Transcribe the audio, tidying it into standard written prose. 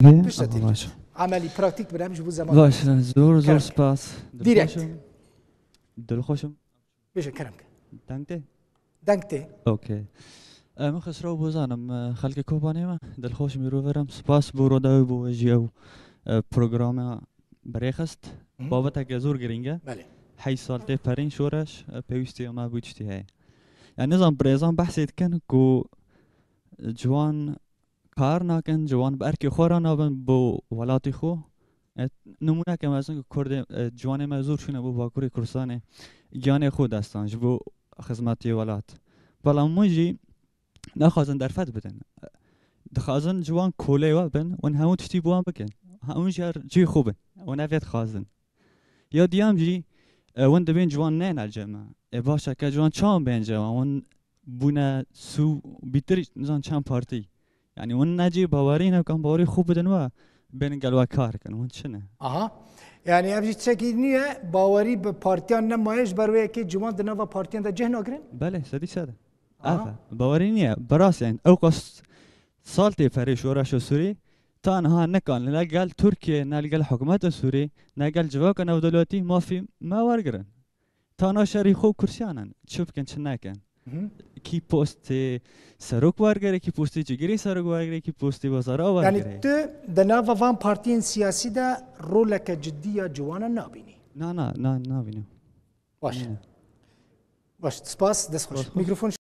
باشه عملی پراکتیک برامش بود زمان باشه زور سپاس دیرکت دلخوشم بشه کرم دنگته دنگته اوکی من خسرو بوزانم خلق کوبانی ما دلخوش میرو برم سپاس بورو داوی بو جیو پروگرام بريخست بابتك زور گرینگه بله 8 سال تی پرین شورش پیوستی ما بوجتی هی يعني نظام بريزان بحثيت كان كو جوان کار نکن جوان برکی خورا نبن بو ولاتی خو نمونه که مثلا کرد جوان مزور شونه بو باکوری کردستان جان خود دستان جبو خدمتی ولات بالا موجی نخوازن درفت بدن دخوازن جوان کوله و بن ون همون تشتی بوان بکن همون جار جی خوبه ون افید خوازن یا دیام جی ون دبین جوان نه الجمع باشه که جوان چام بین جوان ون بونه سو بیتری نزان چام پارتی يعني ون نجي باورينا كان باوري خوب بدن و بين قالوا كار كان ون شنو يعني ابجي تشكينيه باوري ببارتيان نمايش بروي كي جوان دنا بارتيان ده جهن اجرين بله سدي ساده باورينيه براس يعني اوقس سالتي فريش ورا شو سوري تان ها نكان لا قال تركيا نلقى الحكومه السوري نلقى الجواك انا ودلوقتي ما ورقرن تانا شري خو كرسيانا تشوف كان شنا كان کی پست سرک وارگره کی پست جگری سرک وارگره کی پست بازارا وارگره يعني تو دنا فان بارتيين سياسي ده رولك جدية جوانا نابيني نا نابينه باش سباس دست خوش ميكروفون